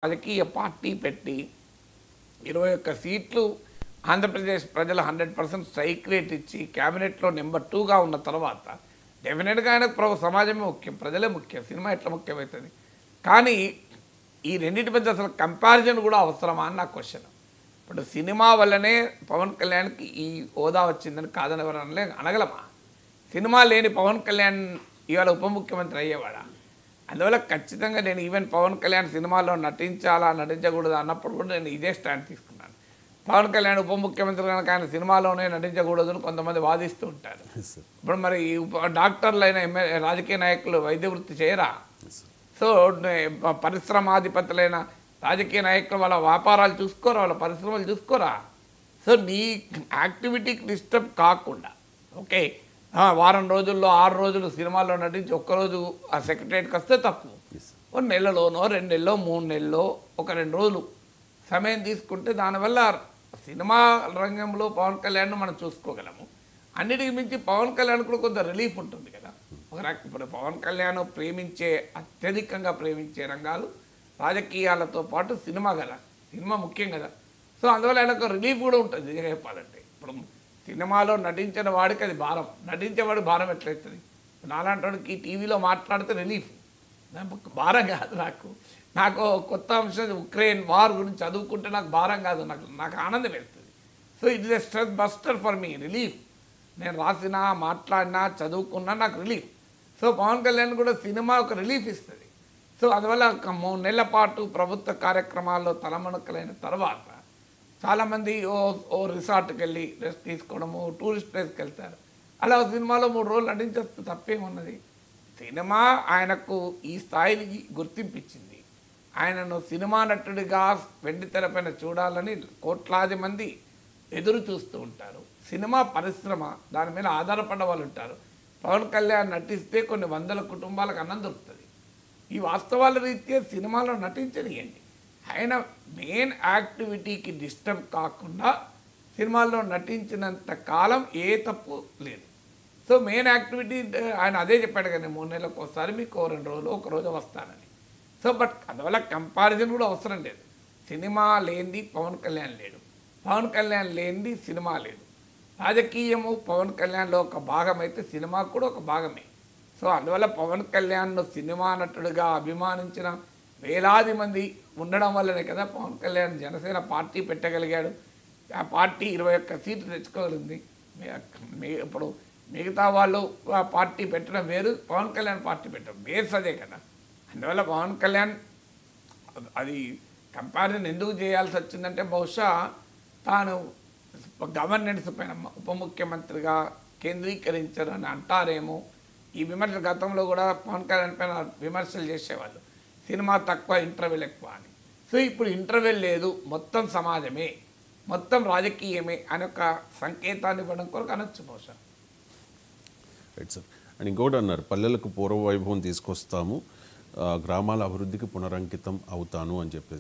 రాజకీయ పార్టీ పెట్టి 21 సీట్లు ఆంధ్రప్రదేశ్ ప్రజలు 100% స్ట్రైక్ రేట్ ఇచ్చి క్యాబినెట్లో నెంబర్ 2గా ఉన్న తర్వాత డెఫినెట్గా ఆయనకు సమాజమే ముఖ్యం, ప్రజలే ముఖ్యం, సినిమా ఎట్లా ముఖ్యమవుతుంది. కానీ ఈ రెండింటి మధ్య అసలు కంపారిజన్ కూడా అవసరమా అని నా క్వశ్చన్. ఇప్పుడు సినిమా వల్లనే పవన్ కళ్యాణ్కి ఈ హోదా వచ్చిందని కాదని ఎవరు అనగలమా? సినిమా లేని పవన్ కళ్యాణ్ ఇవాళ ఉప ముఖ్యమంత్రి అయ్యేవాడా? అందువల్ల ఖచ్చితంగా నేను ఈవెన్ పవన్ కళ్యాణ్ సినిమాలో నటించాలా నటించకూడదు అన్నప్పుడు కూడా నేను ఇదే స్టాండ్ తీసుకున్నాను. పవన్ కళ్యాణ్ ఉప ముఖ్యమంత్రి కనుక ఆయన సినిమాలోనే నటించకూడదు అని కొంతమంది వాదిస్తూ ఉంటారు. ఇప్పుడు మరి డాక్టర్లైన రాజకీయ నాయకులు వైద్య వృత్తి చేయరా? సో పరిశ్రమాధిపతులైన రాజకీయ నాయకులు వాళ్ళ వ్యాపారాలు చూసుకోరా, వాళ్ళ పరిశ్రమలు చూసుకోరా? సో నీ యాక్టివిటీకి డిస్టర్బ్ కాకుండా ఓకే వారం రోజుల్లో 6 రోజులు సినిమాల్లో నటించి ఒక్కరోజు ఆ సెక్రటరీకి వస్తే తప్పు. ఒక నెలలోనో 2 నెలల్లో 3 నెలల్లో ఒక 2 రోజులు సమయం తీసుకుంటే దానివల్ల సినిమా రంగంలో పవన్ కళ్యాణ్ను మనం చూసుకోగలము. అన్నిటికి మించి పవన్ కళ్యాణ్ కూడా కొంత రిలీఫ్ ఉంటుంది కదా. ఇప్పుడు పవన్ కళ్యాణ్ అత్యధికంగా ప్రేమించే రంగాలు రాజకీయాలతో పాటు సినిమా కదా, సినిమా ముఖ్యం కదా. సో అందువల్ల ఆయనకు రిలీఫ్ కూడా ఉంటుంది చెప్పాలంటే. ఇప్పుడు సినిమాలో నటించిన వాడికి అది భారం, నటించేవాడికి భారం ఎట్లయితుంది? నాలాంటి వాడికి టీవీలో మాట్లాడితే రిలీఫ్, భారం కాదు. నాకు కొత్త అంశం ఉక్రెయిన్ వార్ గురించి చదువుకుంటే నాకు భారం కాదు, నాకు ఆనందం వేస్తుంది. So it is a stress buster for me, relief. నేను రాసినా మాట్లాడినా చదువుకున్నా నాకు రిలీఫ్. సో పవన్ కళ్యాణ్ కూడా సినిమా ఒక రిలీఫ్ ఇస్తుంది. సో అందువల్ల 3 నెలల పాటు ప్రభుత్వ కార్యక్రమాల్లో తలమునకలైన తర్వాత చాలామంది ఓ రిసార్ట్కి వెళ్ళి రెస్ట్ తీసుకోవడము, టూరిస్ట్ ప్లేస్కి వెళ్తారు. అలా సినిమాలో 3 రోజులు నటించేస్తే తప్పేమున్నది? సినిమా ఆయనకు ఈ స్థాయికి గుర్తింపించింది. ఆయనను సినిమా నటుడిగా వెండి తెరపైన చూడాలని కోట్లాది మంది ఎదురు చూస్తూ ఉంటారు. సినిమా పరిశ్రమ దాని మీద ఆధారపడ్డ వాళ్ళు ఉంటారు. పవన్ కళ్యాణ్ నటిస్తే కొన్ని వందల కుటుంబాలకు అన్నం దొరుకుతుంది. ఈ వాస్తవాల రీత్యా సినిమాలో నటించనియండి. ఆయన మెయిన్ యాక్టివిటీకి డిస్టర్బ్ కాకుండా సినిమాల్లో నటించినంత కాలం ఏ తప్పు లేదు. సో మెయిన్ యాక్టివిటీ ఆయన అదే చెప్పాడు కదా, 3 నెలలకు ఒకసారి మీకు 2 రోజులు 1 రోజు వస్తానని. సో బట్ అందువల్ల కంపారిజన్ కూడా అవసరం లేదు. సినిమా లేనిది పవన్ కళ్యాణ్ లేడు, పవన్ కళ్యాణ్ లేనిది సినిమా లేదు. రాజకీయము పవన్ కళ్యాణ్లో ఒక భాగం అయితే సినిమా కూడా ఒక భాగమే. సో అందువల్ల పవన్ కళ్యాణ్ను సినిమా నటుడిగా అభిమానించిన వేలాది మంది ఉండడం వల్లనే కదా పవన్ కళ్యాణ్ జనసేన పార్టీ పెట్టగలిగాడు. ఆ పార్టీ 21 సీట్లు తెచ్చుకోగలిగింది. ఇప్పుడు మిగతా వాళ్ళు పార్టీ పెట్టడం వేరు, పవన్ కళ్యాణ్ పార్టీ పెట్టడం బేస్ అదే కదా. అందువల్ల పవన్ కళ్యాణ్ అది కంపారిజన్ ఎందుకు చేయాల్సి వచ్చిందంటే బహుశా తాను గవర్నెన్స్ పైన ఉప ముఖ్యమంత్రిగా కేంద్రీకరించారని అంటారేమో. ఈ విమర్శ గతంలో కూడా పవన్ కళ్యాణ్ పైన విమర్శలు చేసేవాళ్ళు, సినిమా తక్కువ ఇంటర్వెల్ ఎక్కువ అని. సో ఇప్పుడు ఇంటర్వెల్ లేదు, మొత్తం సమాజమే, మొత్తం రాజకీయమే అని ఒక సంకేతాన్ని ఇవ్వడం కొరకు అనొచ్చు బహుశా. Right sir. అండ్ ఇంకోటి అన్నారు, పల్లెలకు పూర్వ వైభవం తీసుకొస్తాము, గ్రామాల అభివృద్ధికి పునరంకితం అవుతాను అని చెప్పేసి.